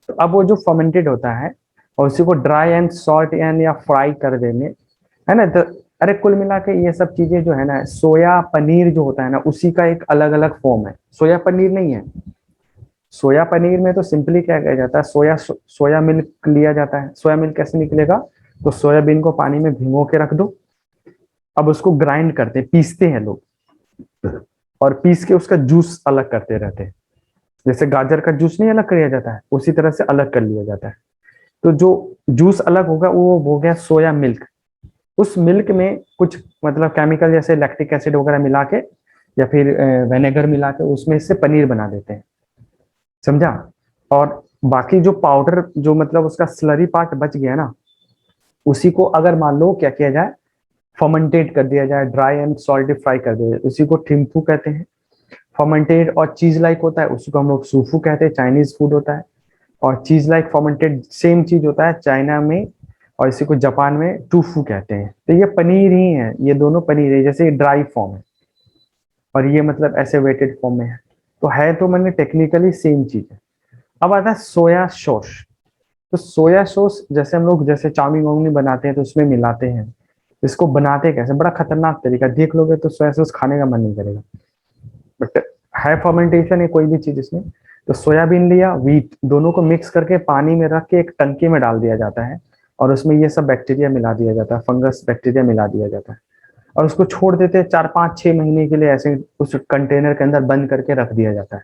तो अब वो जो फर्मेंटेड होता है और उसी को ड्राई एंड सॉल्ट एंड या फ्राई कर देंगे, है ना। तो अरे कुल मिला के ये सब चीजें जो है ना, सोया पनीर जो होता है ना, उसी का एक अलग अलग फॉर्म है, सोया पनीर नहीं है। सोया पनीर में तो सिंपली क्या किया जाता है, सोया मिल्क लिया जाता है। सोया मिल्क कैसे निकलेगा, तो सोयाबीन को पानी में भिगो के रख दो, अब उसको ग्राइंड करते हैं, पीसते हैं लोग, और पीस के उसका जूस अलग करते रहते हैं। जैसे गाजर का जूस नहीं अलग किया जाता है, उसी तरह से अलग कर लिया जाता है। तो जो जूस अलग होगा वो हो गया सोया मिल्क। उस मिल्क में कुछ मतलब केमिकल जैसे लैक्टिक एसिड वगैरह मिला के या फिर विनेगर मिला के उसमें से पनीर बना देते हैं, समझा। और बाकी जो पाउडर जो मतलब उसका स्लरी पार्ट बच गया ना, उसी को अगर मान लो क्या किया जाए, फर्मेंटेट कर दिया जाए, ड्राई एंड सॉल्टी फ्राई कर दिया जाए, उसी को टिम्फू कहते हैं। फर्मेंटेड और चीज लाइक होता है, उसको हम लोग सूफू कहते हैं, चाइनीज फूड होता है। और चीज लाइक फर्मेंटेड सेम चीज होता है चाइना में, और इसी को जापान में टूफू कहते हैं। तो ये पनीर ही है, ये दोनों पनीर है, जैसे ड्राई फॉर्म है और ये मतलब ऐसे वेटेड फॉर्म में है। तो है तो मैंने टेक्निकली सेम चीज है। अब आता है सोया सॉस। तो सोया सॉस जैसे हम लोग जैसे चाउमीन वाउमीन बनाते हैं तो उसमें मिलाते हैं। इसको बनाते कैसे, बड़ा खतरनाक तरीका, देख लोगे तो सोया सॉस खाने का मन नहीं करेगा। बट है फर्मेंटेशन है कोई भी चीज इसमें। तो सोयाबीन लिया, व्हीट, दोनों को मिक्स करके पानी में रख के एक टंकी में डाल दिया जाता है, और उसमें ये सब बैक्टीरिया मिला दिया जाता है, फंगस बैक्टीरिया मिला दिया जाता है, और उसको छोड़ देते हैं 4 5 6 महीने के लिए, ऐसे उस कंटेनर के अंदर बंद करके रख दिया जाता है।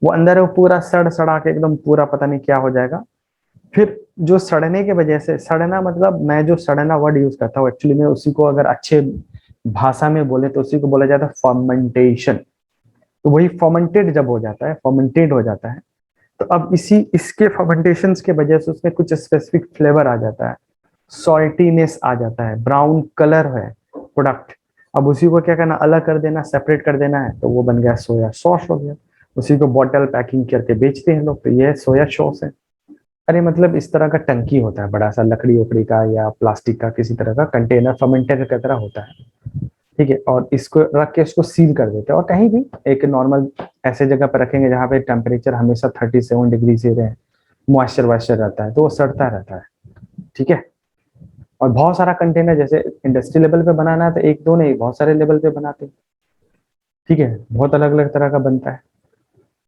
वो अंदर वो पूरा सड़ सड़ा के एकदम पूरा पता नहीं क्या हो जाएगा। फिर जो सड़ने के वजह से, सड़ना मतलब मैं जो सड़ना वर्ड यूज करता हूँ एक्चुअली में उसी को अगर अच्छे भाषा में बोले तो उसी को बोला जाता है फर्मेंटेशन। तो वही फर्मेंटेड जब हो जाता है, फर्मेंटेड हो जाता है, तो अब इसी इसके फर्मेंटेशन के वजह से उसमें कुछ स्पेसिफिक फ्लेवर आ जाता है, सॉल्टीनेस आ जाता है, ब्राउन कलर है प्रोडक्ट। अब उसी को क्या करना, अलग कर देना, सेपरेट कर देना है, तो वो बन गया सोया सॉस हो गया। उसी को बॉटल पैकिंग करके बेचते हैं लोग, तो ये सोया सॉस है। अरे मतलब इस तरह का टंकी होता है बड़ा सा, लकड़ी उकड़ी का या प्लास्टिक का किसी तरह का कंटेनर फर्मेंटेटर की तरह होता है, ठीक है। और इसको रख के इसको सील कर देते हैं, और कहीं भी एक नॉर्मल ऐसे जगह पर रखेंगे जहाँ पे टेम्परेचर हमेशा 37 डिग्री से रहे, मॉइस्चर वाइस्चर रहता है, तो वो सड़ता रहता है, ठीक है। और बहुत सारा कंटेनर जैसे इंडस्ट्री लेवल पे बनाना है तो एक दो नहीं, बहुत सारे लेवल पे बनाते हैं, ठीक है, बहुत अलग अलग तरह का बनता है।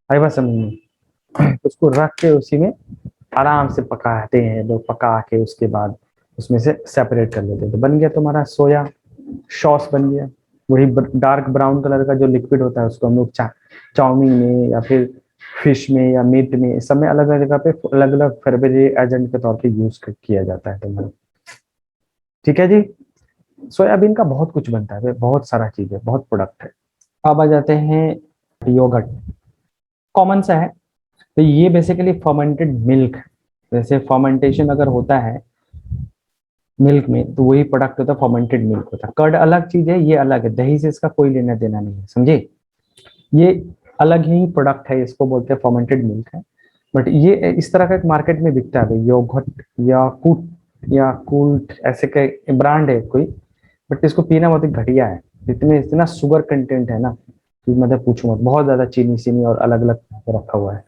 आई बात समझ में। उसको रख के उसी में आराम से पकाते हैं लोग, पका के उसके बाद उसमें से सेपरेट कर लेते हैं, तो बन गया तुम्हारा सोया सॉस बन गया। वही डार्क ब्राउन कलर का जो लिक्विड होता है उसको हम लोग चाउमीन में या फिर फिश में या मीट में, सब में अलग अलग जगह पे अलग अलग फेर्बेरी एजेंट के तौर पे यूज किया जाता है तुम्हारा, ठीक है जी। सोयाबीन का बहुत कुछ बनता है, बहुत सारा चीज है, बहुत प्रोडक्ट है। अब आ जाते हैं योगर्ट, कॉमन सा है। तो ये बेसिकली फर्मेंटेड मिल्क है। जैसे फर्मेंटेशन अगर होता है मिल्क में तो वही प्रोडक्ट होता है, फर्मेंटेड मिल्क होता है। कर्ड अलग चीज है, ये अलग है, दही से इसका कोई लेना देना नहीं है, समझे। ये अलग ही प्रोडक्ट है, इसको बोलते हैं फर्मेंटेड मिल्क है। बट ये इस तरह का एक मार्केट में बिकता है, योगर्ट या कूट या कूल्ट ऐसे का ब्रांड है कोई। बट इसको पीना बहुत ही घटिया है, इतने इतना शुगर कंटेंट है ना कि मतलब पूछो मत, बहुत ज्यादा चीनी चीनी और अलग अलग रखा हुआ है।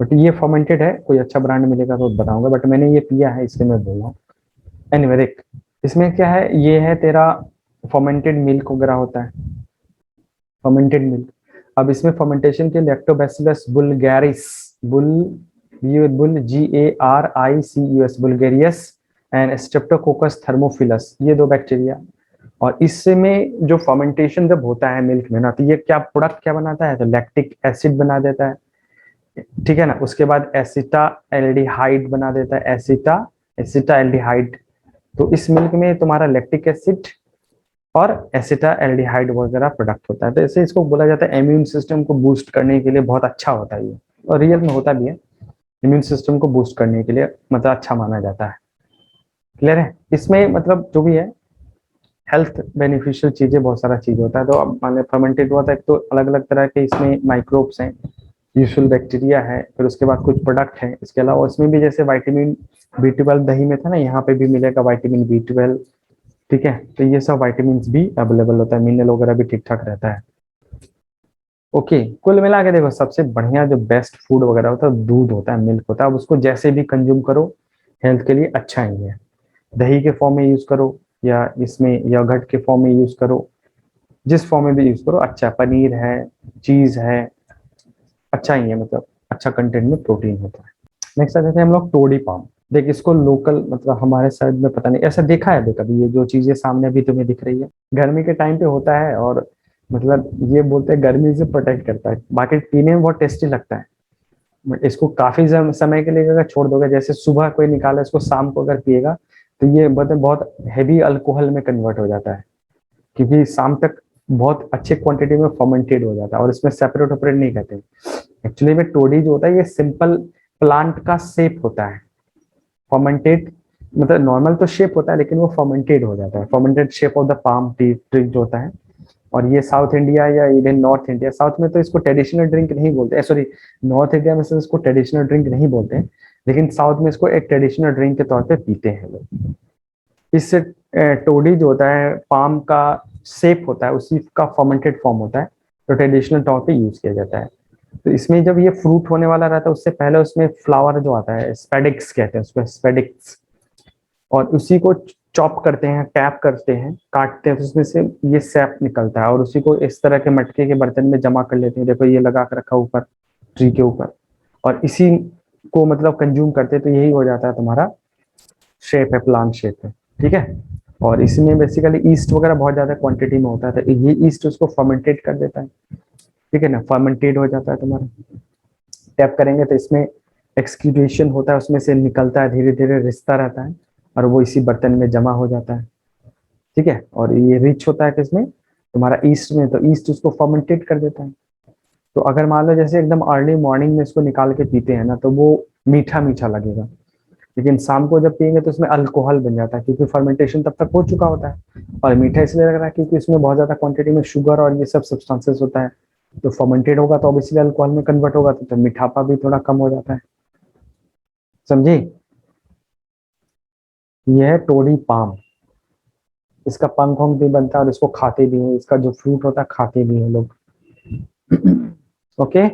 बट ये फर्मेंटेड है, कोई अच्छा ब्रांड मिलेगा तो बताऊंगा, बट मैंने ये पिया है इसलिए मैं बोल रहा हूँ। एनीवे देख, इसमें क्या है, ये है तेरा फर्मेंटेड मिल्क वगैरह होता है, फर्मेंटेड मिल्क। अब इसमें फर्मेंटेशन के लैक्टोबैसिलस बुल्गारिस, बुल ये बुल GARICUS bulgaricus and streptococcus thermophilus, ये दो बैक्टीरिया। और इसमें जो फर्मेंटेशन जब होता है मिल्क में ना, तो ये क्या प्रोडक्ट क्या बनाता है, तो लैक्टिक एसिड बना देता है, ठीक है ना। उसके बाद एसिटा एल्डिहाइड बना देता है, एसिटा एल्डिहाइड। तो इस मिल्क में तुम्हारा लैक्टिक एसिड और एसिटा एल्डिहाइड वगैरह प्रोडक्ट होता है। तो ऐसे इसको बोला जाता है इम्यून सिस्टम को बूस्ट करने के लिए बहुत अच्छा होता है ये, और रियल में होता भी है, इम्यून सिस्टम को बूस्ट करने के लिए मतलब अच्छा माना जाता है। क्लियर है, इसमें मतलब जो भी है हेल्थ बेनिफिशियल चीजें बहुत सारा चीज होता है। तो अब मान फर्मेंटेड हुआ था, एक तो अलग अलग तरह के इसमें माइक्रोब्स हैं, यूजुअल बैक्टीरिया है, फिर उसके बाद कुछ प्रोडक्ट हैं। इसके अलावा उसमें भी जैसे विटामिन B12 दही में था ना, यहाँ पे भी मिलेगा विटामिन B12, ठीक है। तो ये सब विटामिन भी अवेलेबल होता है, मिनरल वगैरह भी ठीक ठाक रहता है। ओके, कुल मिला के देखो सबसे बढ़िया जो बेस्ट फूड वगैरह होता है दूध होता है, मिल्क होता है। अब उसको जैसे भी कंज्यूम करो हेल्थ के लिए अच्छा ही है, दही के फॉर्म में यूज करो या इसमें योगर्ट के फॉर्म में यूज करो, जिस फॉर्म में भी यूज करो अच्छा। पनीर है, चीज है, अच्छा ही है, मतलब अच्छा कंटेंट में प्रोटीन होता है। नेक्स्ट आ जाते हैं हम लोग टोडी पाम। देख इसको लोकल मतलब हमारे साइड में पता नहीं ऐसा देखा है कभी, ये जो चीजें सामने अभी तुम्हें दिख रही है गर्मी के टाइम पे होता है, और मतलब ये बोलते हैं गर्मी से प्रोटेक्ट करता है, बाकी पीने में बहुत टेस्टी लगता है। बट इसको काफी समय के लिए अगर छोड़ दोगे, जैसे सुबह कोई निकाला इसको शाम को अगर पिएगा, तो ये मतलब बहुत हैवी अल्कोहल में कन्वर्ट हो जाता है, क्योंकि शाम तक बहुत अच्छे क्वांटिटी में फर्मेंटेड हो जाता है, और इसमें सेपरेट ऑपरेट नहीं कहते। एक्चुअली में टोडी जो होता है ये सिंपल प्लांट का शेप होता है। फर्मेंटेड मतलब नॉर्मल तो शेप होता है, लेकिन वो फर्मेंटेड हो जाता है, fermented shape of the palm tree जो होता है। और ये साउथ इंडिया या इवन नॉर्थ इंडिया, साउथ में तो इसको ट्रेडिशनल ड्रिंक नहीं बोलते, सॉरी नॉर्थ इंडिया में से इसको ट्रेडिशनल ड्रिंक नहीं बोलते, लेकिन साउथ में इसको एक ट्रेडिशनल ड्रिंक के तौर पे पीते हैं लोग। इससे टोडी जो होता है पाम का शेप होता है, उसी का फर्मेंटेड फॉर्म होता है, तो ट्रेडिशनल तौर पे यूज किया जाता है। तो इसमें जब ये फ्रूट होने वाला रहता है, उससे पहले उसमें फ्लावर जो आता है, स्पेडिक्स कहते हैं उसको, स्पेडिक्स, और उसी को चॉप करते हैं, टैप करते हैं, काटते हैं, तो उसमें से ये सैप निकलता है, और उसी को इस तरह के मटके के बर्तन में जमा कर लेते हैं। देखो ये लगा कर रखा ऊपर ट्री के ऊपर, और इसी को मतलब कंज्यूम करते हैं, तो यही हो जाता है तुम्हारा शेप है, प्लांट शेप है। ठीक है। और इसमें बेसिकली ईस्ट वगैरह बहुत ज्यादा क्वांटिटी में होता है, तो ये ईस्ट उसको फर्मेंटेट कर देता है। ठीक है ना, फर्मेंटेड हो जाता है तुम्हारा। टैप करेंगे तो इसमें एक्सक्यूडेशन होता है, उसमें से निकलता है, धीरे धीरे रिश्ता रहता है, और वो इसी बर्तन में जमा हो जाता है। ठीक है। और ये रिच होता है किसमें, तुम्हारा ईस्ट में, तो ईस्ट उसको फर्मेंटेट कर देता है। तो अगर मान लो जैसे एकदम अर्ली मॉर्निंग में इसको निकाल के पीते हैं ना, तो वो मीठा मीठा लगेगा, लेकिन शाम को जब पियेंगे तो उसमें अल्कोहल बन जाता है, क्योंकि फर्मेंटेशन तब तक हो चुका होता है। और मीठा इसलिए लग रहा है क्योंकि इसमें बहुत ज्यादा क्वांटिटी में शुगर और ये सब सब्सटेंसेस होता है, तो फर्मेंटेड होगा तो ऑब्वियसली अल्कोहल में कन्वर्ट होगा, तो मीठापा भी थोड़ा कम हो जाता है। समझी। ये है टोडी पाम। इसका पंख वंख भी बनता है, और इसको खाते भी हैं, इसका जो फ्रूट होता है खाते भी हैं लोग। ओके।